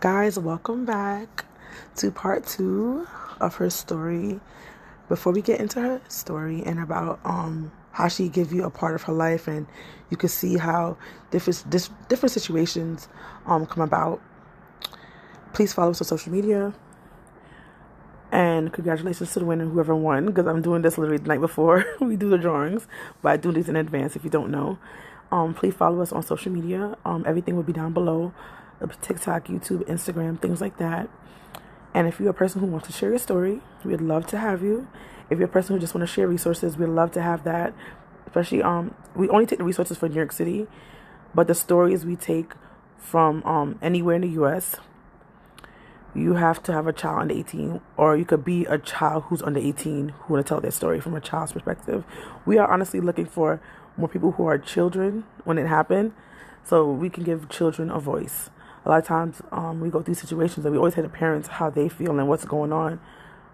Guys, welcome back to part two of her story. Before we get into her story and about how she give you a part of her life, and you can see how different situations come about, please follow us on social media. And congratulations to the winner, whoever won, because I'm doing this literally the night before we do the drawings, but I do these in advance if you don't know. Please follow us on social media. Everything will be down below. TikTok, YouTube, Instagram, things like that. And if you're a person who wants to share your story, we'd love to have you. If you're a person who just want to share resources, we'd love to have that. Especially, we only take the resources for New York City, but the stories we take from anywhere in the U.S. You have to have a child under 18, or you could be a child who's under 18 who want to tell their story from a child's perspective. We are honestly looking for more people who are children when it happened, so we can give children a voice. A lot of times we go through situations and we always hear the parents how they feel and what's going on,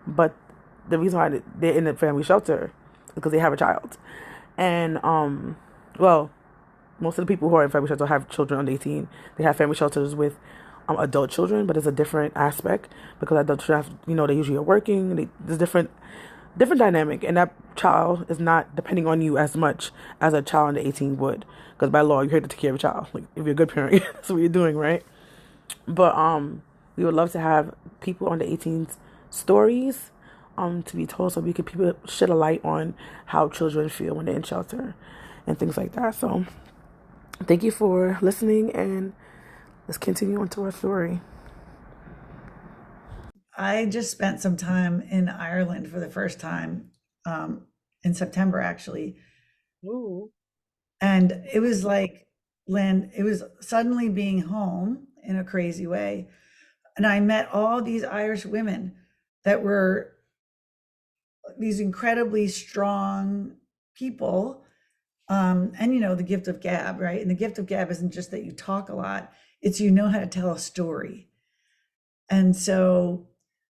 but the reason why they're in the family shelter is because they have a child. And well, most of the people who are in family shelter have children under 18. They have family shelters with adult children, but it's a different aspect because adult children have, they usually are working. There's different dynamic, and that child is not depending on you as much as a child under 18 would, because by law you're here to take care of a child. Like, if you're a good parent, that's what you're doing, right? But we would love to have people under 18's stories to be told, so people shed a light on how children feel when they're in shelter and things like that. So thank you for listening, and let's continue on to our story. I just spent some time in Ireland for the first time in September, actually. Ooh. And it was like, Lynn, it was suddenly being home in a crazy way. And I met all these Irish women that were these incredibly strong people. And the gift of gab, right? And the gift of gab isn't just that you talk a lot, it's you know how to tell a story. And so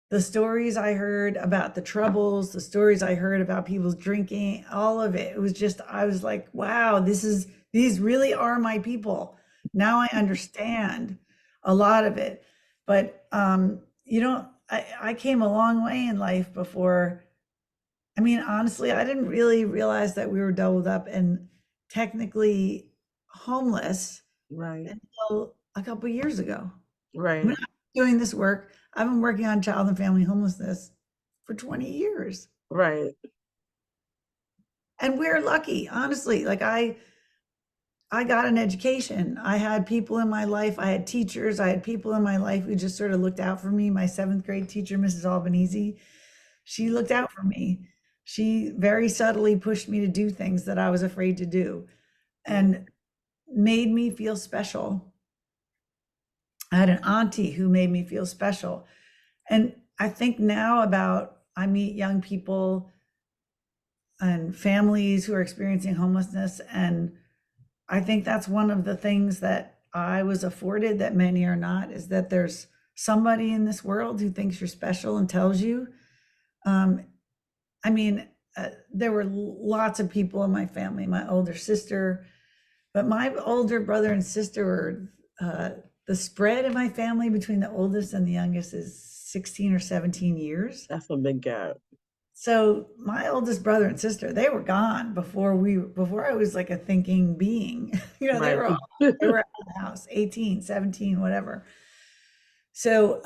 the stories I heard about the troubles, the stories I heard about people's drinking, all of it, it was just, I was like, wow, these really are my people. Now I understand a lot of it. But I came a long way in life before. I mean, honestly, I didn't really realize that we were doubled up and technically homeless Right. until a couple years ago. I mean, Right. I'm doing this work. I've been working on child and family homelessness for 20 years. Right. And we're lucky, honestly. Like I got an education. I had people in my life. I had teachers. I had people in my life who just sort of looked out for me. My seventh grade teacher, Mrs. Albanese, she looked out for me. She very subtly pushed me to do things that I was afraid to do and made me feel special. I had an auntie who made me feel special. And I think now about, I meet young people and families who are experiencing homelessness. And I think that's one of the things that I was afforded that many are not, is that there's somebody in this world who thinks you're special and tells you. Um, I mean, there were lots of people in my family, my older sister, but my older brother and sister were, the spread in my family between the oldest and the youngest is 16 or 17 years. That's a big gap. So my oldest brother and sister, they were gone before I was like a thinking being. They Right. were they were out of the house, 18, 17, whatever. So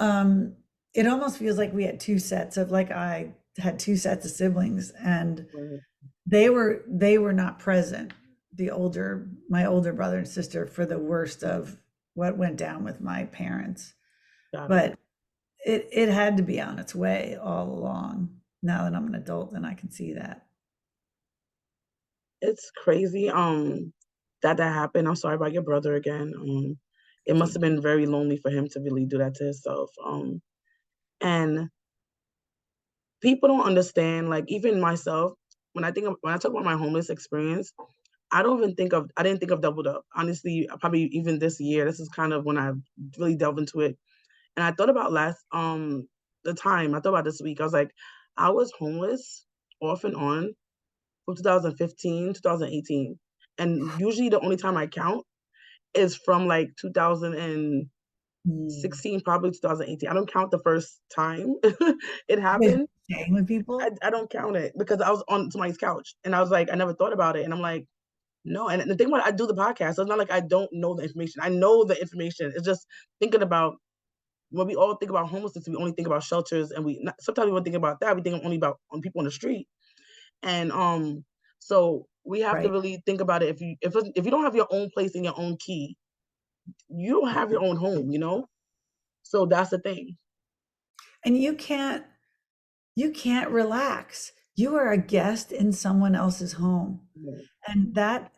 it almost feels like we had two sets of, like, I had two sets of siblings, and Right. they were not present, my older brother and sister, for the worst of what went down with my parents. Got it. But it had to be on its way all along. Now that I'm an adult, and I can see that. It's crazy that happened. I'm sorry about your brother again. It Thank must you. have been very lonely for him to really do that to himself. And people don't understand, like, even myself, when I talk about my homeless experience, I didn't think of doubled up. Honestly, probably even this year, this is kind of when I really delved into it. And I thought about I thought about this week. I was like, I was homeless off and on from 2015, 2018. And usually the only time I count is from like 2018 Mm. 16, probably 2018. I don't count the first time it With happened. staying with people? I don't count it because I was on somebody's couch and I was like, I never thought about it. And I'm like, no. And the thing about it, I do the podcast. So it's not like I don't know the information. I know the information. It's just thinking about when we all think about homelessness, we only think about shelters, and sometimes we don't think about that. We think only about on people on the street, and so we have to Right. really think about it. If you don't have your own place and your own key, you don't have your own home, you know. So that's the thing. And you can't relax. You are a guest in someone else's home. Right. And that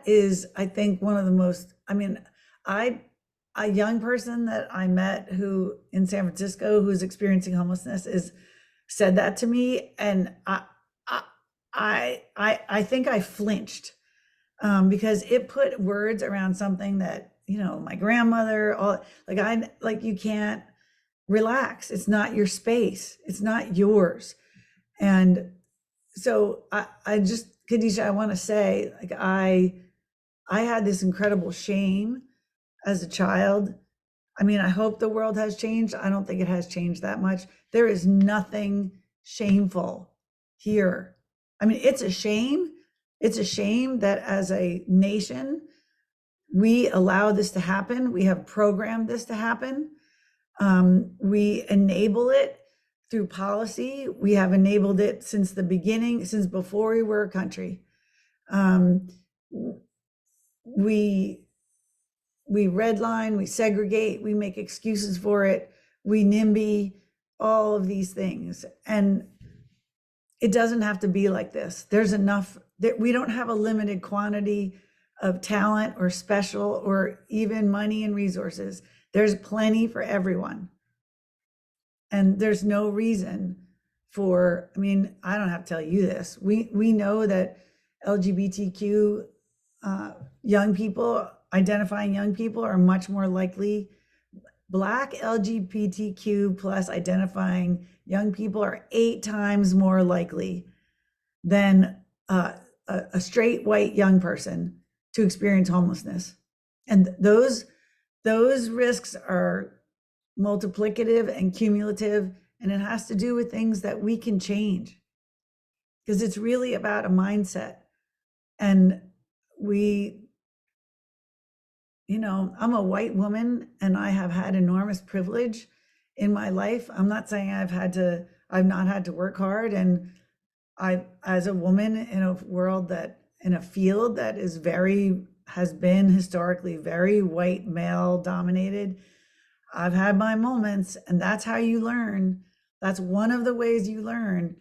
is, I think, one of the most, I mean, I a young person that I met who in San Francisco who's experiencing homelessness is said that to me, and I I think I flinched, because it put words around something that, my grandmother, all like you can't relax. It's not your space. It's not yours. And so I just, Khadijah, I want to say, like, I had this incredible shame as a child. I mean, I hope the world has changed. I don't think it has changed that much. There is nothing shameful here. I mean, it's a shame. It's a shame that as a nation, we allow this to happen. We have programmed this to happen. We enable it through policy. We have enabled it since the beginning, since before we were a country. Um, we we redline, we segregate, we make excuses for it, we NIMBY, all of these things. And it doesn't have to be like this. There's enough that we don't have a limited quantity of talent or special or even money and resources. There's plenty for everyone. And there's no reason for, I mean, I don't have to tell you this. We know that LGBTQ young people, identifying young people are much more likely. Black LGBTQ plus identifying young people are 8 times more likely than a straight white young person to experience homelessness. And those risks are multiplicative and cumulative, and it has to do with things that we can change, because it's really about a mindset. And we, I'm a white woman and I have had enormous privilege in my life. I'm not saying I've not had to work hard. And as a woman in a world in a field that has been historically very white male dominated, I've had my moments, and that's how you learn. That's one of the ways you learn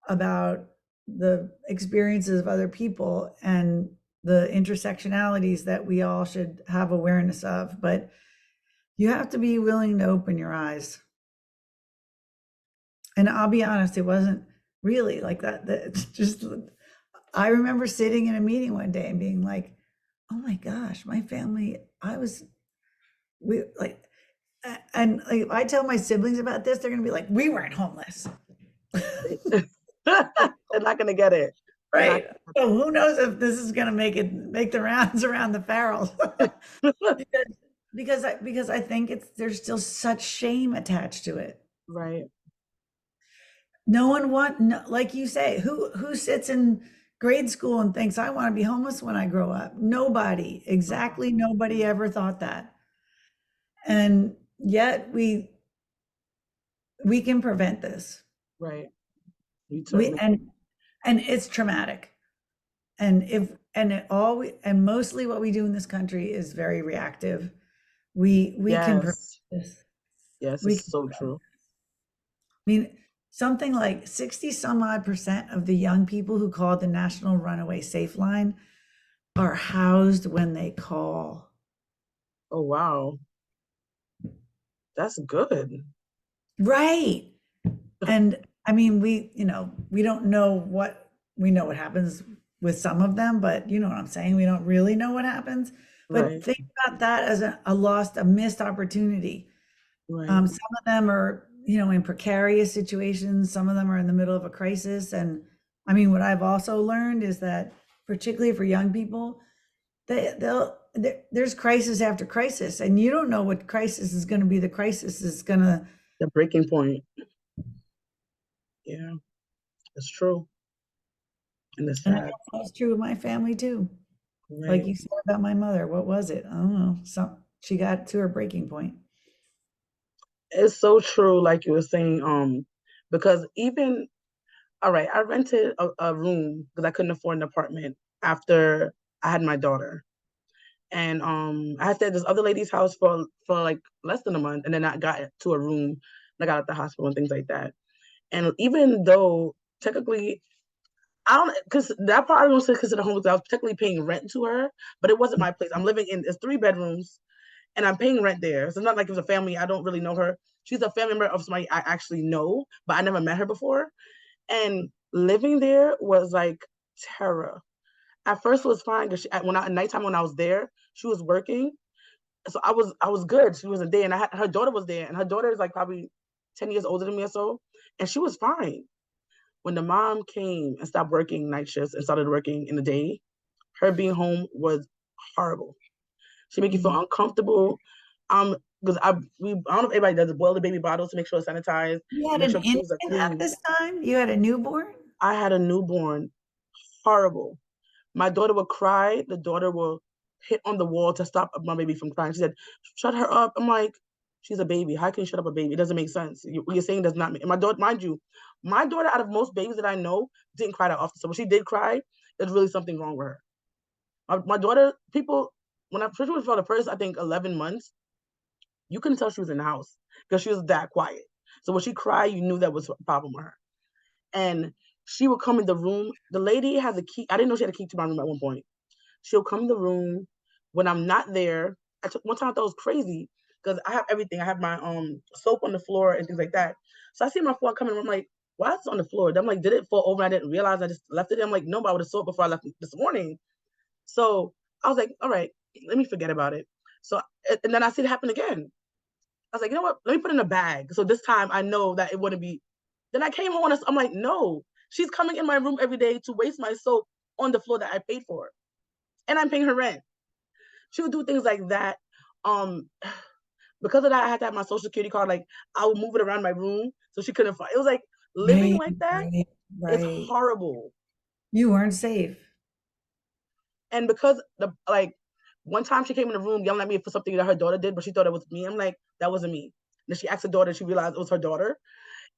about the experiences of other people and the intersectionalities that we all should have awareness of. But you have to be willing to open your eyes. And I'll be honest, it wasn't really like that. It's just, I remember sitting in a meeting one day and being like, oh my gosh, my family, we like, and like, if I tell my siblings about this, they're gonna be like, we weren't homeless. They're not gonna get it. Right. So who knows if this is gonna make the rounds around the barrels. Because I think there's still such shame attached to it. Right. No one like you say, who sits in grade school and thinks I want to be homeless when I grow up? Nobody. Exactly nobody ever thought that. And yet we can prevent this. Right. You We certainly. and it's traumatic. And mostly what we do in this country is very reactive. We can prevent Yes. this. Yes, We it's can so prevent. true. I mean, something like 60 some odd percent of the young people who call the National Runaway Safeline are housed when they call. Oh wow. That's good. Right. And I mean, we don't know we know what happens with some of them, but you know what I'm saying? We don't really know what happens. But Right. think about that as a missed opportunity. Right. Some of them are, in precarious situations. Some of them are in the middle of a crisis. And I mean, what I've also learned is that, particularly for young people, there's crisis after crisis, and you don't know what crisis is going to be. The crisis is going to. The breaking point. Yeah, it's true. And it's And I sad. guess that's true of my family too. Like Right. you said about my mother, what was it? I don't know. She got to her breaking point. It's so true, like you were saying, because even all right, I rented a room because I couldn't afford an apartment after I had my daughter. And I had stayed at this other lady's house for like less than a month, and then I got to a room and I got at the hospital and things like that. And even though technically I don't, because that part I don't consider home because I was technically paying rent to her, but it wasn't my place. I'm living in it's 3 bedrooms and I'm paying rent there. So it's not like it was a family. I don't really know her. She's a family member of somebody I actually know, but I never met her before. And living there was like terror. At first, it was fine because at nighttime when I was there, she was working, so I was good. She wasn't there, and her daughter was there, and her daughter is like probably 10 years older than me or so, and she was fine. When the mom came and stopped working night shifts and started working in the day, her being home was horrible. She make you feel Mm. uncomfortable. Because I don't know if everybody does it, boil the baby bottles to make sure it's sanitized, You to had make an sure foods are infant at clean. this time? You had a newborn? I had a newborn, horrible. My daughter would cry. The daughter will hit on the wall to stop my baby from crying. She said, "Shut her up." I'm like, "She's a baby. How can you shut up a baby? It doesn't make sense. What you're saying does not make." And my daughter, mind you, my daughter, out of most babies that I know, didn't cry that often. So when she did cry, there's really something wrong with her. My daughter, people, when I first was for the first, I think 11 months, you couldn't tell she was in the house because she was that quiet. So when she cried, you knew that was a problem with her. And she would come in the room. The lady has a key. I didn't know she had a key to my room at one point. She'll come in the room when I'm not there. One time I thought it was crazy because I have everything. I have my soap on the floor and things like that. So I see my phone coming. I'm like, why is it on the floor? Then I'm like, did it fall over? I didn't realize I just left it there. I'm like, no, but I would have saw it before I left this morning. So I was like, all right, let me forget about it. So and then I see it happen again. I was like, you know what? Let me put it in a bag. So this time I know that it wouldn't be. Then I came home and I'm like, no, she's coming in my room every day to waste my soap on the floor that I paid for. And I'm paying her rent. She would do things like that. Um, because of that, I had to have my social security card. Like I would move it around my room so she couldn't find. It was like living Right, like that right, is right. horrible. You weren't safe. And because the like one time she came in the room yelling at me for something that her daughter did, but she thought it was me. I'm like, that wasn't me. And then she asked her daughter, she realized it was her daughter.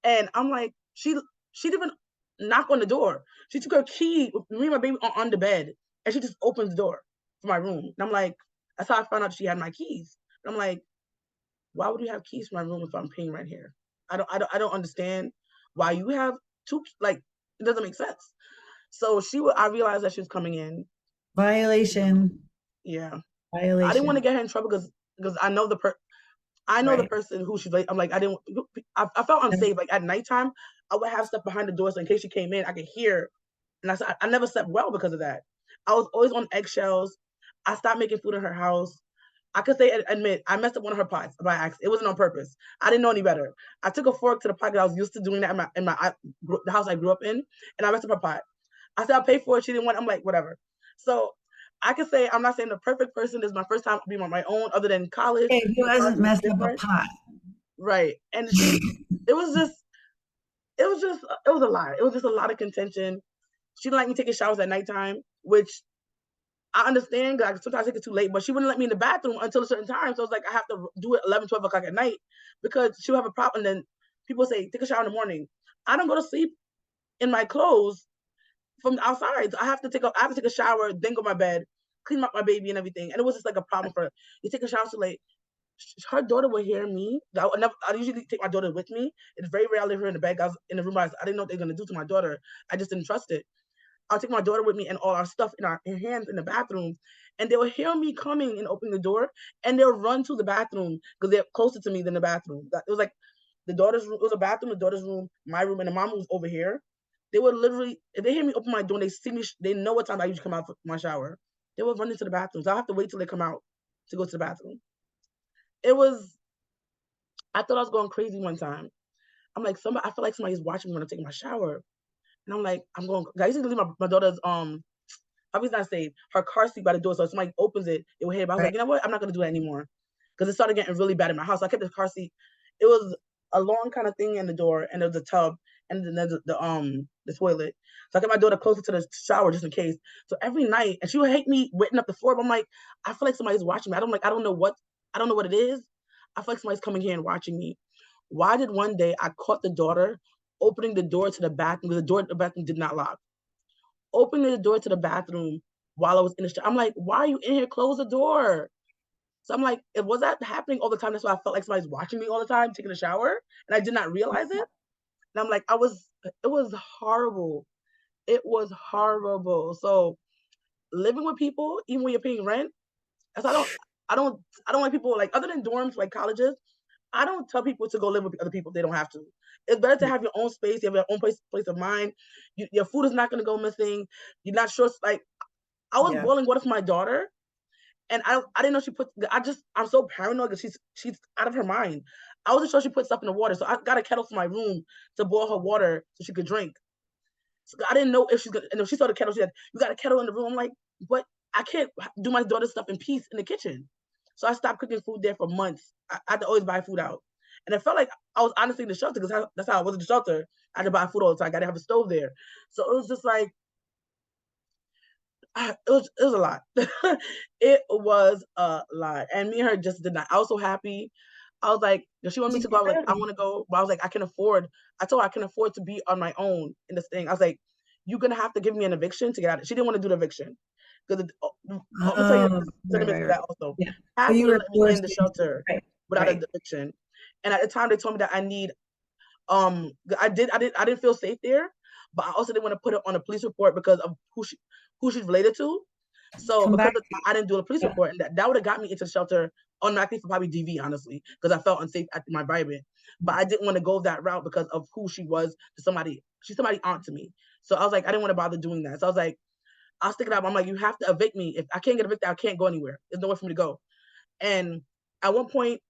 And I'm like, she didn't even knock on the door. She took her key, me and my baby on the bed, and she just opens the door for my room. And I'm like, that's how I found out she had my keys. And I'm like, why would you have keys for my room if I'm paying rent here? I don't understand why you have two, like, it doesn't make sense. So I realized that she was coming in. Violation, Yeah. I didn't want to violation. get her in trouble because I know the Right. person who she's like. I'm like, I didn't. I felt Yep. unsafe. Like at nighttime, I would have stuff behind the door so in case she came in, I could hear. And I never slept well because of that. I was always on eggshells. I stopped making food in her house. I could say admit I messed up one of her pots by accident. It wasn't on purpose. I didn't know any better. I took a fork to the pot because I was used to doing that the house I grew up in, and I messed up her pot. I said I'll pay for it. She didn't want. I'm like whatever. So I could say I'm not saying the perfect person. This is my first time being on my own, other than college. Hey, who So college hasn't was messed up a different, pot? right? And it was just, it was a lot. It was just a lot of contention. She didn't like me taking showers at nighttime, which I understand because sometimes I take it too late, but she wouldn't let me in the bathroom until a certain time. So it's like I have to do it 11, 12 o'clock at night because she'll have a problem. And then people say, take a shower in the morning. I don't go to sleep in my clothes from outside. So I have to take a shower, then go to my bed, clean up my baby and everything. And it was just like a problem for her. You take a shower too late. Her daughter would hear me. I usually take my daughter with me. It's very rare I leave her in the bed. I was in the room. I didn't know what they're gonna do to my daughter. I just didn't trust it. I'll take my daughter with me and all our stuff in our hands in the bathroom. And they'll hear me coming and opening the door and they'll run to the bathroom because they're closer to me than the bathroom. It was like the daughter's room, it was a bathroom, the daughter's room, my room, and the mom was over here. They would literally, if they hear me open my door and they see me, they know what time I usually come out for my shower. They would run into the bathroom. So I have to wait till they come out to go to the bathroom. It was, I thought I was going crazy one time. I'm like, I feel like somebody's watching me when I'm taking my shower. And I'm like, I used to leave my daughter's obviously not safe. Her car seat by the door, so if somebody opens it, it will hit. But I was like, you know what? I'm not gonna do that anymore because it started getting really bad in my house. So I kept the car seat. It was a long kind of thing in the door, and there was a tub, and then there's the toilet. So I kept my daughter closer to the shower just in case. So every night, and she would hate me wetting up the floor. But I'm like, I feel like somebody's watching me. I don't know what it is. I feel like somebody's coming here and watching me. Why did one day I caught the daughter opening the door to the bathroom? The door to the bathroom did not lock. Opening the door to the bathroom while I was in the shower. I'm like, why are you in here? Close the door. So I'm like, was that happening all the time? That's why I felt like somebody's watching me all the time taking a shower, and I did not realize it. And I'm like, it was horrible. It was horrible. So living with people, even when you're paying rent, that's I don't like people like other than dorms, like colleges. I don't tell people to go live with other people if they don't have to. It's better to have your own space. You have your own place of mind. Your food is not going to go missing. You're not sure. Like I was Yeah. boiling water for my daughter, and I didn't know she put. I'm so paranoid because she's out of her mind. I wasn't sure she put stuff in the water, so I got a kettle for my room to boil her water so she could drink. So I didn't know if she's gonna. And if she saw the kettle, she said, "You got a kettle in the room." I'm like, but I can't do my daughter's stuff in peace in the kitchen. So I stopped cooking food there for months. I had to always buy food out. And I felt like I was honestly in the shelter because that's how I was in the shelter. I had to buy food all the time. I got to have a stove there. So it was just like, it was a lot. It was a lot. And me and her just did not. I was so happy. I was like, she wanted me to go. I was like, I want to go. But I was like, I can afford. I told her I can afford to be on my own in this thing. I was like, you're going to have to give me an eviction to get out. She didn't want to do the eviction. Because I'm gonna tell you Oh, the right, sentiments right, of right. that also. Yeah. So Half you wouldn't were let me in forced the into shelter right, without an right. eviction. And at the time they told me that I didn't feel safe there, but I also didn't want to put it on a police report because of who she's related to. So Come because back. of that, I didn't do a police report, and that would have got me into the shelter automatically for probably DV, honestly, because I felt unsafe at my environment. But I didn't want to go that route because of who she was to somebody. She's somebody aunt to me. So I was like, I didn't want to bother doing that. So I was like, I'll stick it out. I'm like, you have to evict me. If I can't get evicted, I can't go anywhere. There's nowhere for me to go. And at one point,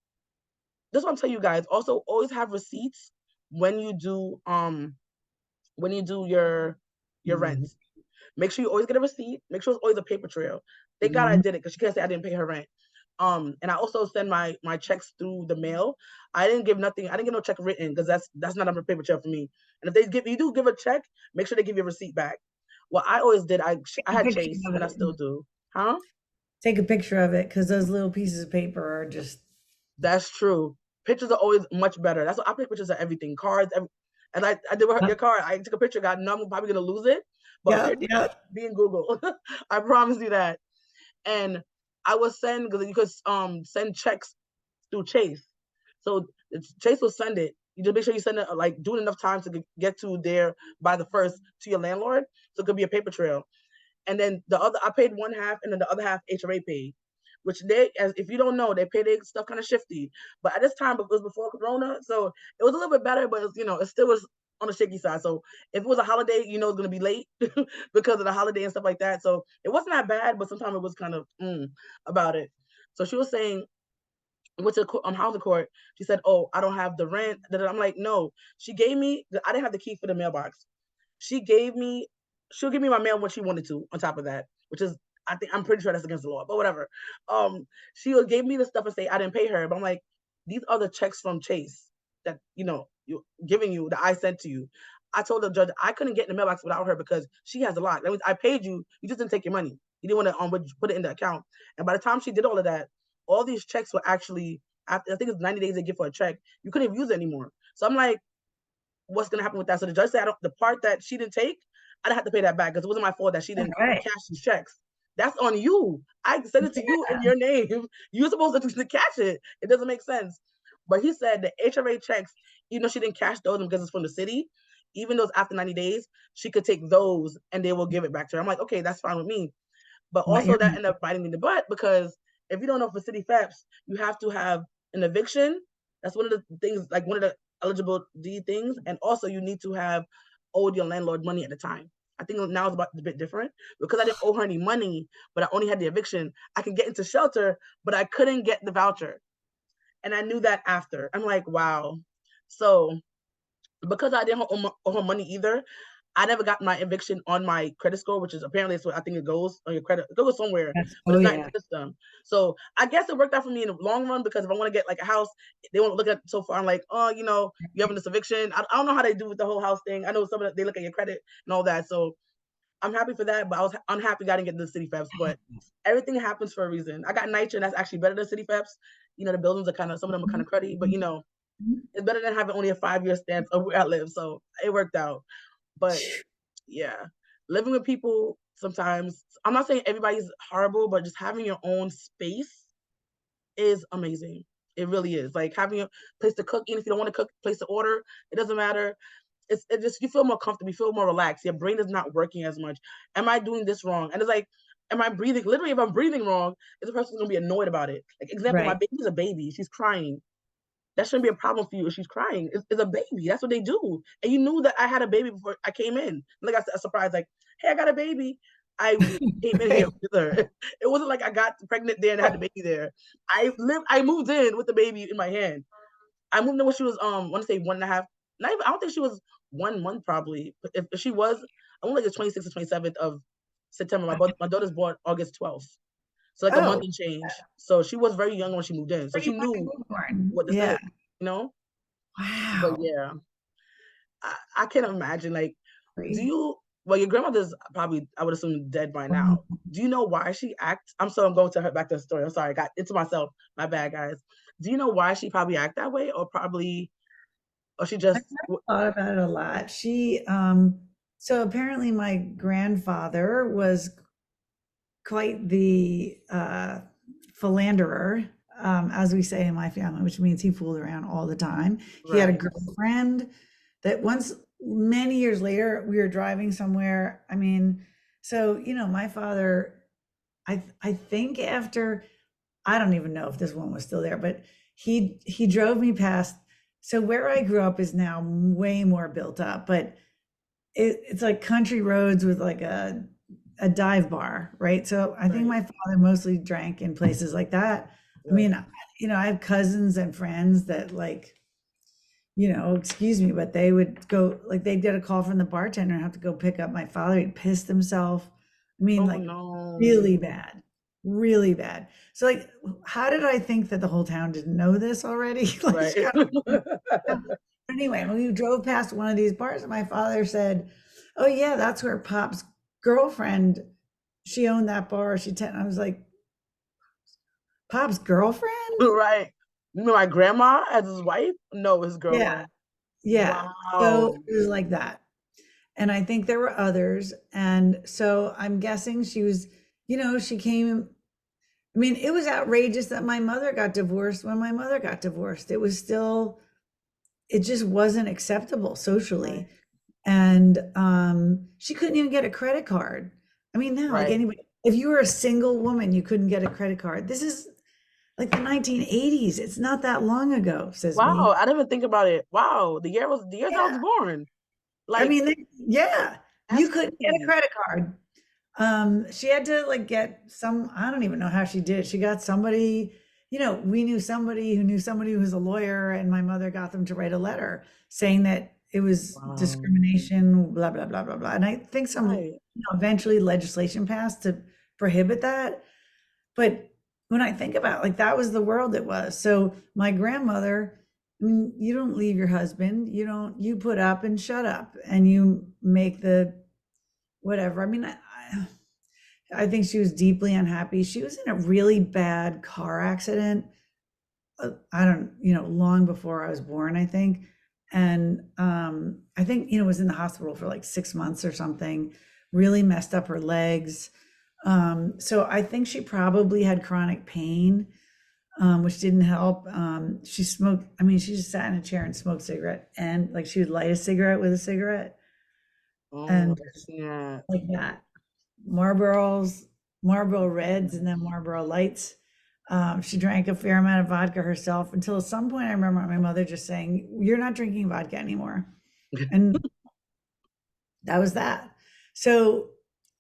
this is what I'm telling you guys. Also, always have receipts when you do your rent. Mhm. Make sure you always get a receipt. Make sure it's always a paper trail. Thank God I Mhm. did it because she can't say I didn't pay her rent. And I also send my checks through the mail. I didn't give nothing. I didn't get no check written because that's not a paper trail for me. And if they give you do give a check, make sure they give you a receipt back. What I always did, I Take a had picture Chase of and I it. still do. Huh? Take a picture of it because those little pieces of paper are just That's true. Pictures are always much better. That's what I take pictures of everything. Cards, and I did with your car. I took a picture, got I'm probably gonna lose it, but a yeah, picture yeah. be in Google. I promise you that. And I was send because you could send checks through Chase. So Chase will send it. You just make sure you send it like do it enough time to get to there by the first to your landlord. So it could be a paper trail. And then the other, I paid one half, and then the other half HRA paid. Which they, as if you don't know, they pay their stuff kind of shifty. But at this time, it was before Corona, so it was a little bit better. But it still was on the shaky side. So if it was a holiday, it's going to be late because of the holiday and stuff like that. So it wasn't that bad, but sometimes it was kind of about it. So she was saying, went to housing court. She said, "Oh, I don't have the rent." I'm like, "No." She gave me. I didn't have the key for the mailbox. She gave me. She'll give me my mail when she wanted to. On top of that, which is, I'm pretty sure that's against the law, but whatever. She gave me the stuff and say I didn't pay her, but I'm like, these are the checks from Chase that you giving you that I sent to you. I told the judge I couldn't get in the mailbox without her because she has a lot. That means I paid you. You just didn't take your money. You didn't want to put it in the account. And by the time she did all of that, all these checks were actually after I think it's 90 days they give for a check. You couldn't use it anymore. So I'm like, what's gonna happen with that? So the judge said the part that she didn't take, I didn't have to pay that back because it wasn't my fault that she All didn't right. cash these checks. That's on you. I sent it to you in your name. You're supposed to cash it. It doesn't make sense. But he said the HRA checks, even though she didn't cash those because it's from the city, even those after 90 days, she could take those and they will give it back to her. I'm like, okay, that's fine with me. But Not also your that ended up biting me in the butt because if you don't know for city FEPS, you have to have an eviction. That's one of the things, like one of the eligibility things. And also you need to have owed your landlord money at the time. I think now it's a bit different because I didn't owe her any money, but I only had the eviction. I could get into shelter, but I couldn't get the voucher. And I knew that after. I'm like, wow. So because I didn't owe her money either, I never got my eviction on my credit score, which is apparently it's what I think it goes on your credit. It goes somewhere, but Oh it's not in yeah. the system. So I guess it worked out for me in the long run because if I want to get like a house, they won't look at it so far. I'm like, oh, you having this eviction. I don't know how they do with the whole house thing. I know some of it, they look at your credit and all that. So I'm happy for that, but I was unhappy I didn't get the city feps. But everything happens for a reason. I got NYCHA, and that's actually better than city feps. The buildings are some of them are kind of cruddy, but it's better than having only a 5-year stamp of where I live. So it worked out. But yeah, living with people sometimes, I'm not saying everybody's horrible, but just having your own space is amazing. It really is. Like having a place to cook, even if you don't want to cook, place to order, it doesn't matter. It just, you feel more comfortable, you feel more relaxed. Your brain is not working as much. Am I doing this wrong? And it's like, am I breathing? Literally, if I'm breathing wrong, the person's gonna be annoyed about it. Like example, my Right. baby's a baby, she's crying. That shouldn't be a problem for you if she's crying. It's a baby. That's what they do. And you knew that I had a baby before I came in. Like I said, a surprise, like, hey, I got a baby. I came in here Right. with her. It wasn't like I got pregnant there and had the baby there. I moved in with the baby in my hand. I moved in when she was I want to say 1.5. Not even, I don't think she was 1 month probably. But if she was, I want like the 26th or 27th of September. My daughter's born August 12th. So like a month Oh, and change. So she was very young when she moved in. So pretty she much knew newborn. what this is, Yeah. you know? But Wow. yeah, I can't imagine. Like, do Great. you? Well, your grandmother's probably, I would assume, dead by now. Um, Do you know why she acts? I'm going to her back to the story. I'm sorry, I got into myself. My bad, guys. Do you know why she probably act that way, or she I've just? thought about it a lot. So apparently my grandfather was quite the philanderer, as we say in my family, which means he fooled around all the time. He had a Right. girlfriend that once, many years later, we were driving somewhere. I mean, so my father, I think after, I don't even know if this one was still there, but he drove me past. So where I grew up is now way more built up, but it's like country roads with like a dive bar, right? So I think Right. my father mostly drank in places like that. I Right. mean, I have cousins and friends that like, excuse me, but they would go, like they'd get a call from the bartender and have to go pick up my father. He'd pissed himself. I mean, Oh like no. really bad, really bad. So like, how did I think that the whole town didn't know this already? Like, it's Right. kind of, anyway, when we drove past one of these bars, my father said, "Oh yeah, that's where Pop's girlfriend. She owned that bar. I was like, Pop's girlfriend? Right. You know my grandma as his wife? No, his Yeah, girlfriend. yeah." So Wow. it was like that. And I think there were others. And so I'm guessing she was, she came. I mean, it was outrageous that my mother got divorced when my mother got divorced. It just wasn't acceptable Right. socially. And she couldn't even get a credit card. I mean, now, like Right. anybody, if you were a single woman, you couldn't get a credit card. This is like the 1980s. It's not that long ago, says Wow, me. I didn't even think about it. Wow, the years I was Yeah. born. I Like, mean, yeah, you that's couldn't get a crazy. credit card. She had to like get I don't even know how she did it. She got somebody, we knew somebody who knew somebody who was a lawyer, and my mother got them to write a letter saying that it was Wow. discrimination, blah, blah, blah, blah, blah. And I think Right. eventually legislation passed to prohibit that. But when I think about like that was the world it was. So my grandmother, you don't leave your husband, you put up and shut up and you make the whatever. I mean, I think she was deeply unhappy. She was in a really bad car accident. I don't, long before I was born, I think. And I think, was in the hospital for like 6 months or something, really messed up her legs. So I think she probably had chronic pain, which didn't help. She smoked, I mean, she just sat in a chair and smoked cigarette, and like she would light a cigarette with a cigarette Oh, and I can't. like that. Marlboros, Marlboro Reds, and then Marlboro Lights. She drank a fair amount of vodka herself until at some point I remember my mother just saying, "You're not drinking vodka anymore." And that was that. So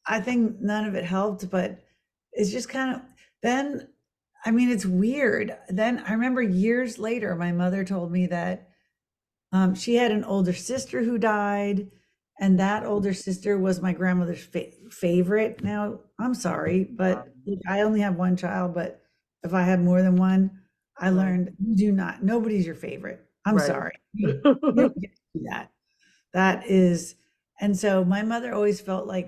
I think none of it helped, but it's just kind of then, I mean, it's weird. Then I remember years later, my mother told me that she had an older sister who died, And that older sister was my grandmother's favorite. Now, I'm sorry, but I only have one child, but if I had more than one, I Right. learned you do not, nobody's your favorite. I'm Right. sorry. You don't get to do that. That is, and so my mother always felt like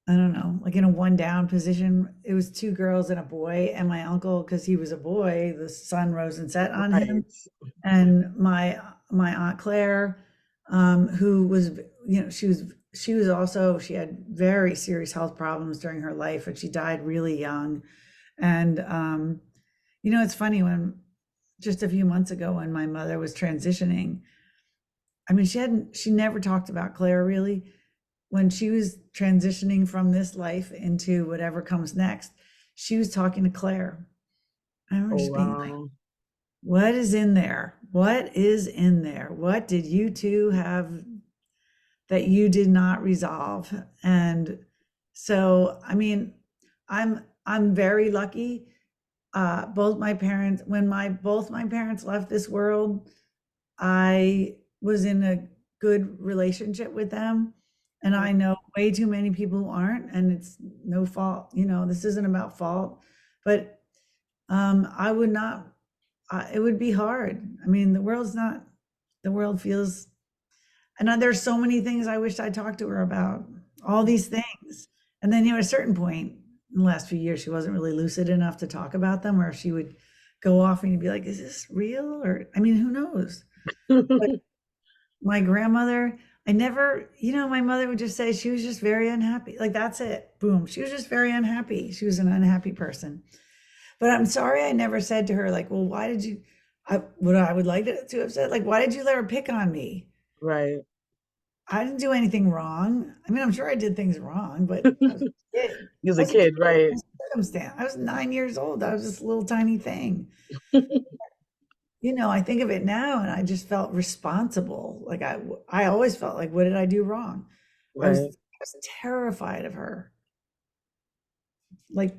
I don't know, like in a one down position. It was two girls and a boy, and my uncle, because he was a boy, the sun rose and set on him. Right. And my aunt Claire, who was, she was also, she had very serious health problems during her life, and she died really young. And it's funny, when just a few months ago when my mother was transitioning, I mean, she never talked about Claire really. When she was transitioning from this life into whatever comes next, she was talking to Claire. I remember Oh, just being like, wow. what is in there? What is in there? What did you two have that you did not resolve? And so, I mean, I'm very lucky. Both my parents, when both my parents left this world, I was in a good relationship with them. And Right. I know way too many people who aren't, and it's no fault. This isn't about fault, but I would not. It would be hard. I mean, the world feels, and there's so many things I wish I talked to her about, all these things. And then, at a certain point in the last few years, she wasn't really lucid enough to talk about them, or she would go off and you'd be like, is this real? Or, I mean, who knows? But my grandmother, I never, my mother would just say she was just very unhappy. Like, that's it. Boom. She was just very unhappy. She was an unhappy person. But I'm sorry I never said to her, like, well, why did you, what I would like to have said, like, why did you let her pick on me? Right. I didn't do anything wrong. I mean, I'm sure I did things wrong, but I was a kid. He was I a was a kid kid, right? in circumstance. I was 9 years old. I was this little tiny thing. I think of it now and I just felt responsible. Like I always felt like, what did I do wrong? I Right. was terrified of her. Like,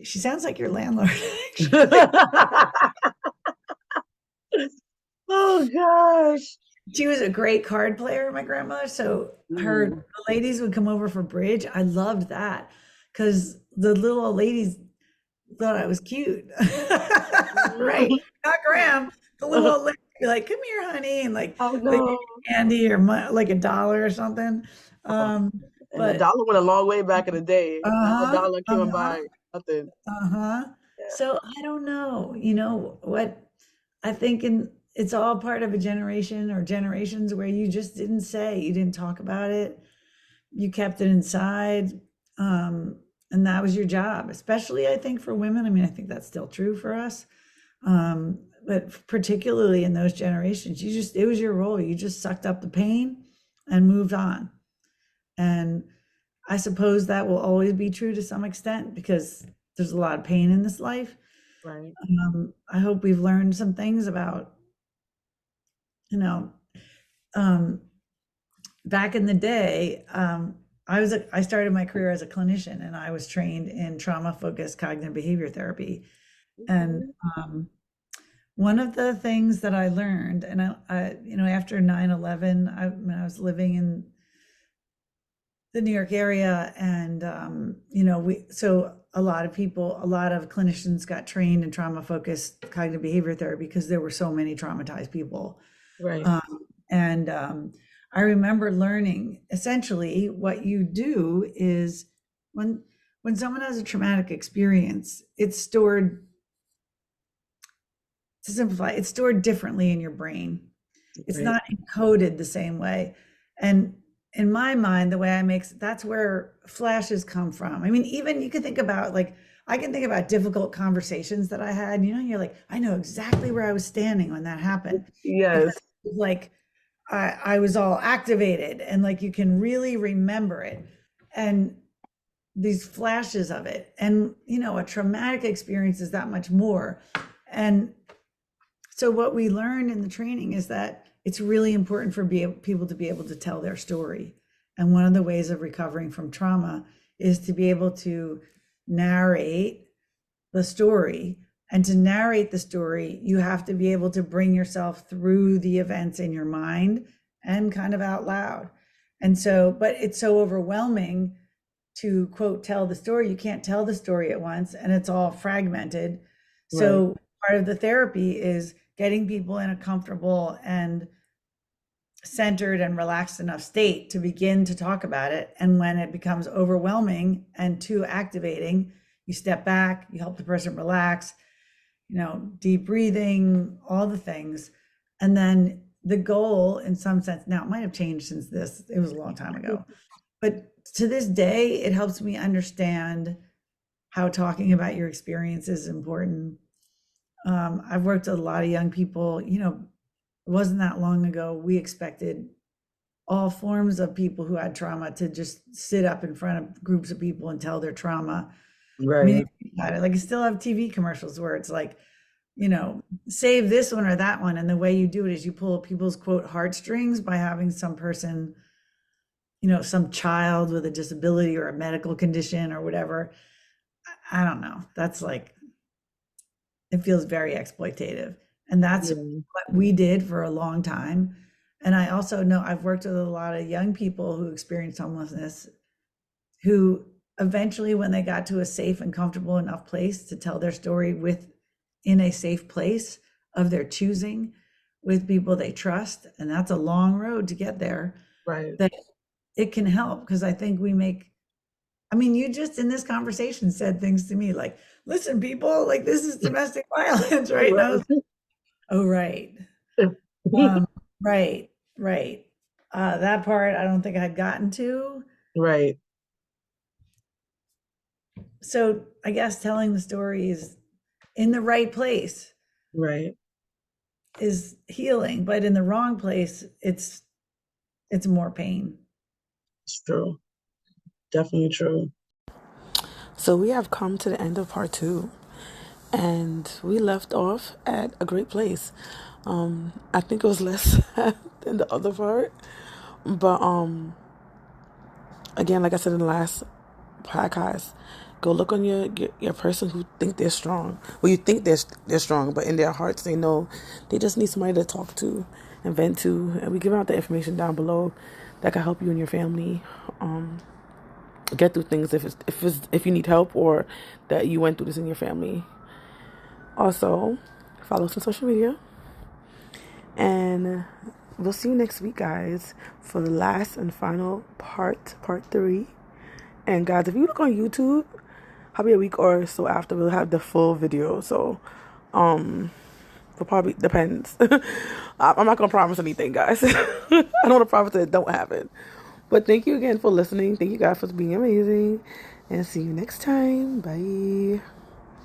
she sounds like your landlord, actually. Oh gosh. She was a great card player, my grandmother. So Mm. the ladies would come over for bridge. I loved that because the little old ladies thought I was cute. Right. Not Graham. The little old lady would be like, come here, honey. And like, Oh they give no. me candy or like $1 or something. Oh, Um, and the but dollar went a long way back in the day. Now a uh-huh, dollar can't uh-huh, buy nothing. uh-huh. Yeah. So I don't know, what I think, it's all part of a generation or generations where you just didn't say, you didn't talk about it, you kept it inside, um, and that was your job, especially I think for women. I mean, I think that's still true for us. But particularly in those generations, it was your role. You just sucked up the pain and moved on. And I suppose that will always be true to some extent because there's a lot of pain in this life. Right. I hope we've learned some things about, you know, um, back in the day, I started my career as a clinician and I was trained in trauma focused cognitive behavior therapy. And Okay. one of the things that I learned, and after 9/11, when I was living in the New York area, and a lot of clinicians got trained in trauma focused cognitive behavior therapy because there were so many traumatized people. Right. And I remember learning essentially what you do is when someone has a traumatic experience, it's stored, to simplify, it's stored differently in your brain. It's Right. not encoded the same way. And in my mind, the way that's where flashes come from. I mean, even you can think about, like, I can think about difficult conversations that I had, you're like, I know exactly where I was standing when that happened because Yes. it was like I was all activated and like you can really remember it. And these flashes of it. And a traumatic experience is that much more. And so what we learned in the training is that it's really important for people to be able to tell their story. And one of the ways of recovering from trauma is to be able to narrate the story. And to narrate the story, you have to be able to bring yourself through the events in your mind and kind of out loud. And so, but it's so overwhelming to quote tell the story. You can't tell the story at once, and it's all fragmented. Right. So part of the therapy is getting people in a comfortable and centered and relaxed enough state to begin to talk about it. And when it becomes overwhelming and too activating, you step back, you help the person relax, deep breathing, all the things. And then the goal, in some sense, now it might have changed since this, it was a long time ago, but to this day, it helps me understand how talking about your experience is important. I've worked with a lot of young people, it wasn't that long ago, we expected all forms of people who had trauma to just sit up in front of groups of people and tell their trauma. I mean, Right. like you still have TV commercials where it's like, save this one or that one. And the way you do it is you pull people's quote heartstrings by having some person, some child with a disability or a medical condition or whatever. I don't know. That's like, it feels very exploitative. And that's Yeah. what we did for a long time. And I also know I've worked with a lot of young people who experienced homelessness who eventually, when they got to a safe and comfortable enough place to tell their story in a safe place of their choosing with people they trust, and that's a long road to get there, Right. that it can help. Because I think you just in this conversation said things to me like, listen, people, like this is domestic violence, right? Right. Now, oh, right. Right, right. That part I don't think I'd gotten to. Right. So I guess telling the story is in the right place Right. is healing, but in the wrong place, it's more pain. It's true. Definitely true. So we have come to the end of part 2, and we left off at a great place. I think it was less sad than the other part, but again, like I said in the last podcast, go look on your person who think they're strong. Well, you think they're strong, but in their hearts they know they just need somebody to talk to and vent to. And we give out the information down below that can help you and your family get through things if you need help or that you went through this in your family. Also, follow us on social media, and we'll see you next week, guys, for the last and final part 3. And guys, if you look on YouTube, probably a week or so after, we'll have the full video. So, it probably depends. I'm not gonna promise anything, guys. I don't want to promise that it don't happen. But thank you again for listening. Thank you guys for being amazing, and see you next time. Bye.